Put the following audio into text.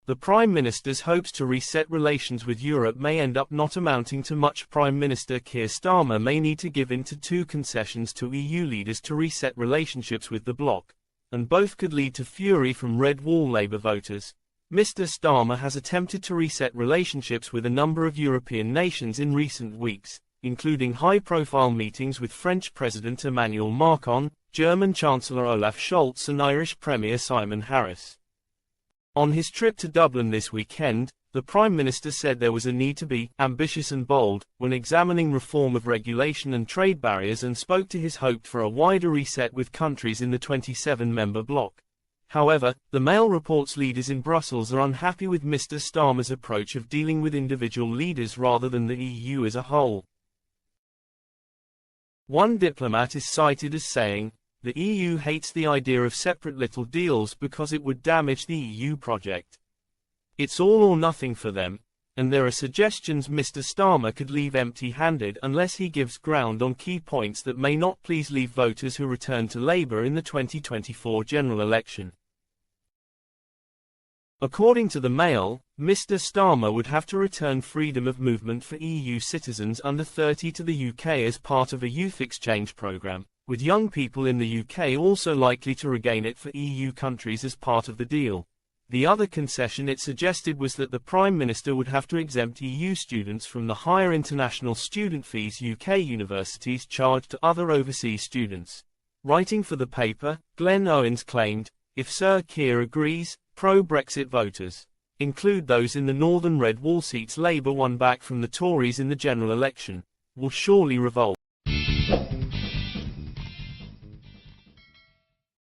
The Prime Minister's hopes to reset relations with Europe may end up not amounting to much. Prime Minister Keir Starmer may need to give in to two concessions to EU leaders to reset relationships with the bloc, and both could lead to fury from Red Wall Labour voters. Mr. Starmer has attempted to reset relationships with a number of European nations in recent weeks, including high-profile meetings with French President Emmanuel Macron, German Chancellor Olaf Scholz and Irish Premier Simon Harris. On his trip to Dublin this weekend, the Prime Minister said there was a need to be ambitious and bold when examining reform of regulation and trade barriers, and spoke to his hope for a wider reset with countries in the 27-member bloc. However, the Mail reports leaders in Brussels are unhappy with Mr. Starmer's approach of dealing with individual leaders rather than the EU as a whole. One diplomat is cited as saying, "The EU hates the idea of separate little deals because it would damage the EU project. It's all or nothing for them, and there are suggestions Mr. Starmer could leave empty-handed unless he gives ground on key points that may not please Leave voters who return to Labour in the 2024 general election." According to the Mail, Mr. Starmer would have to return freedom of movement for EU citizens under 30 to the UK as part of a youth exchange programme, with young people in the UK also likely to regain it for EU countries as part of the deal. The other concession it suggested was that the Prime Minister would have to exempt EU students from the higher international student fees UK universities charge to other overseas students. Writing for the paper, Glenn Owens claimed, "If Sir Keir agrees, pro-Brexit voters, include those in the northern Red Wall seats Labour won back from the Tories in the general election, will surely revolt."